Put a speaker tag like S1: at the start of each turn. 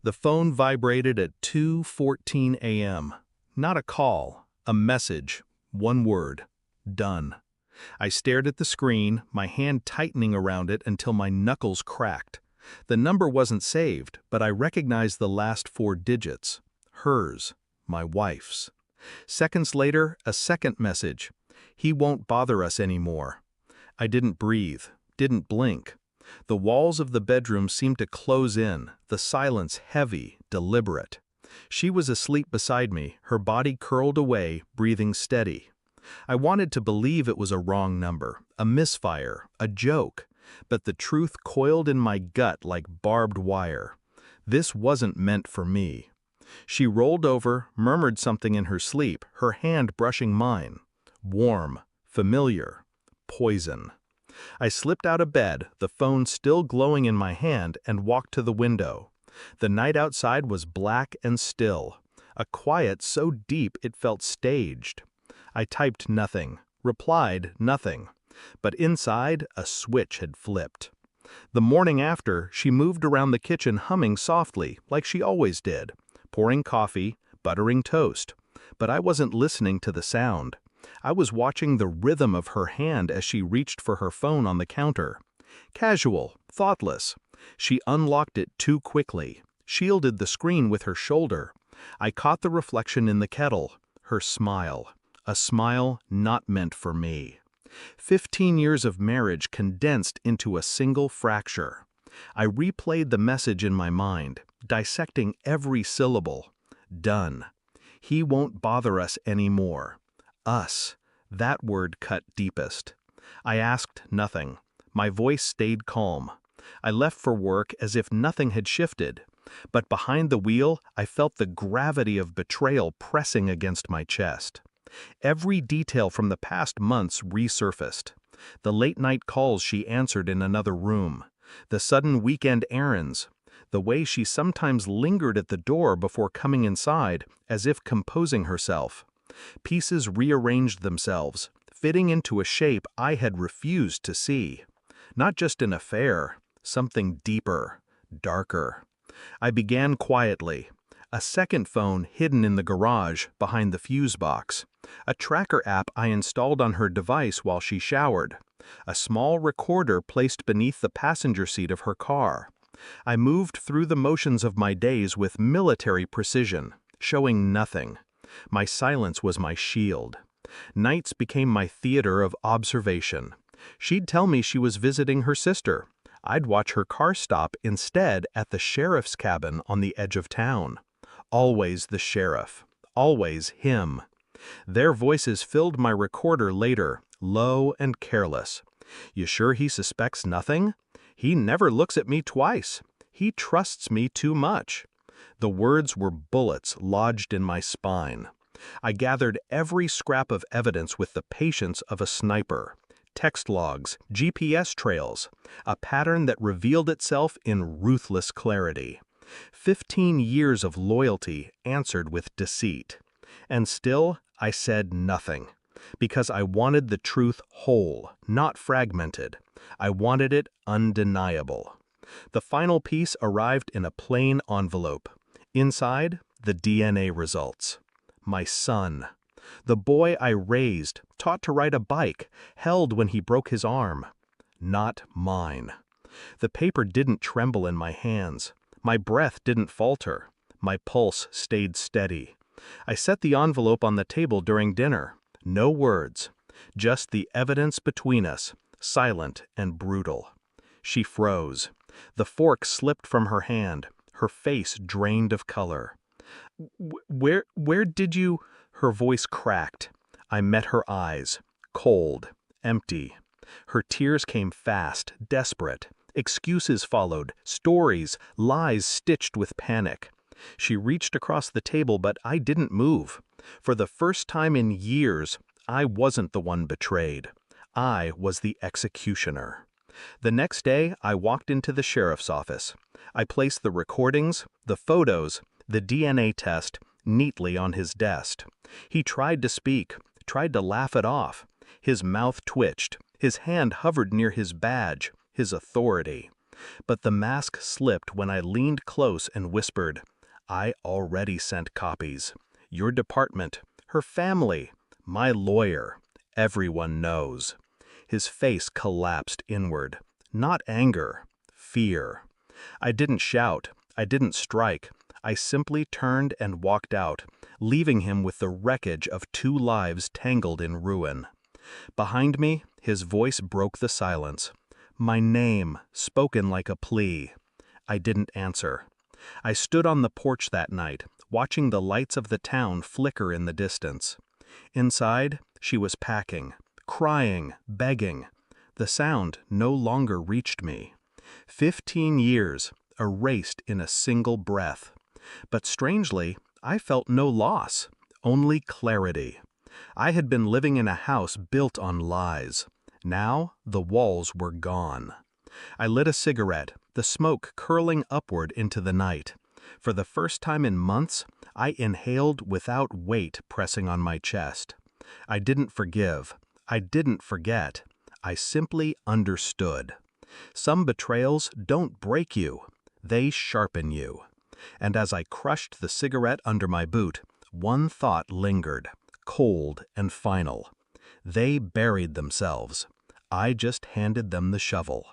S1: The phone vibrated at 2:14 a.m. Not a call, a message, one word, done. I stared at the screen, my hand tightening around it until my knuckles cracked. The number wasn't saved, but I recognized the last four digits. Hers, my wife's. Seconds later, a second message. He won't bother us anymore. I didn't breathe, didn't blink. The walls of the bedroom seemed to close in, the silence heavy, deliberate. She was asleep beside me, her body curled away, breathing steady. I wanted to believe it was a wrong number, a misfire, a joke, but the truth coiled in my gut like barbed wire. This wasn't meant for me. She rolled over, murmured something in her sleep, her hand brushing mine. Warm, familiar, poison. I slipped out of bed, the phone still glowing in my hand, and walked to the window. The night outside was black and still, a quiet so deep it felt staged. I typed nothing, replied nothing, but inside a switch had flipped. The morning after, she moved around the kitchen humming softly, like she always did, pouring coffee, buttering toast. But I wasn't listening to the sound. I was watching the rhythm of her hand as she reached for her phone on the counter. Casual, thoughtless. She unlocked it too quickly, shielded the screen with her shoulder. I caught the reflection in the kettle, her smile, a smile not meant for me. 15 years of marriage condensed into a single fracture. I replayed the message in my mind, dissecting every syllable. Done. He won't bother us anymore. Us. That word cut deepest. I asked nothing. My voice stayed calm. I left for work as if nothing had shifted. But behind the wheel, I felt the gravity of betrayal pressing against my chest. Every detail from the past months resurfaced. The late-night calls she answered in another room. The sudden weekend errands. The way she sometimes lingered at the door before coming inside, as if composing herself. Pieces rearranged themselves, fitting into a shape I had refused to see. Not just an affair, something deeper, darker. I began quietly. A second phone hidden in the garage, behind the fuse box. A tracker app I installed on her device while she showered. A small recorder placed beneath the passenger seat of her car. I moved through the motions of my days with military precision, showing nothing. My silence was my shield. Nights became my theater of observation. She'd tell me she was visiting her sister. I'd watch her car stop instead at the sheriff's cabin on the edge of town. Always the sheriff. Always him. Their voices filled my recorder later, low and careless. You sure he suspects nothing? He never looks at me twice. He trusts me too much. The words were bullets lodged in my spine. I gathered every scrap of evidence with the patience of a sniper. Text logs, GPS trails, a pattern that revealed itself in ruthless clarity. 15 years of loyalty answered with deceit. And still, I said nothing. Because I wanted the truth whole, not fragmented. I wanted it undeniable. The final piece arrived in a plain envelope. Inside, the DNA results. My son. The boy I raised, taught to ride a bike, held when he broke his arm. Not mine. The paper didn't tremble in my hands. My breath didn't falter. My pulse stayed steady. I set the envelope on the table during dinner. No words. Just the evidence between us, silent and brutal. She froze. The fork slipped from her hand. Her face drained of color. Where did you? Her voice cracked. I met her eyes, cold, empty. Her tears came fast, desperate. Excuses followed, stories, lies stitched with panic. She reached across the table, but I didn't move. For the first time in years, I wasn't the one betrayed. I was the executioner. The next day, I walked into the sheriff's office. I placed the recordings, the photos, the DNA test neatly on his desk. He tried to speak, tried to laugh it off. His mouth twitched. His hand hovered near his badge, his authority. But the mask slipped when I leaned close and whispered, "I already sent copies. Your department, her family, my lawyer, everyone knows." His face collapsed inward. Not anger, fear. I didn't shout, I didn't strike. I simply turned and walked out, leaving him with the wreckage of 2 lives tangled in ruin. Behind me, his voice broke the silence. My name, spoken like a plea. I didn't answer. I stood on the porch that night, watching the lights of the town flicker in the distance. Inside, she was packing, crying, begging. The sound no longer reached me. 15 years, erased in a single breath. But strangely, I felt no loss, only clarity. I had been living in a house built on lies. Now, the walls were gone. I lit a cigarette, the smoke curling upward into the night. For the first time in months, I inhaled without weight pressing on my chest. I didn't forgive. I didn't forget. I simply understood. Some betrayals don't break you. They sharpen you. And as I crushed the cigarette under my boot, one thought lingered, cold and final. They buried themselves. I just handed them the shovel.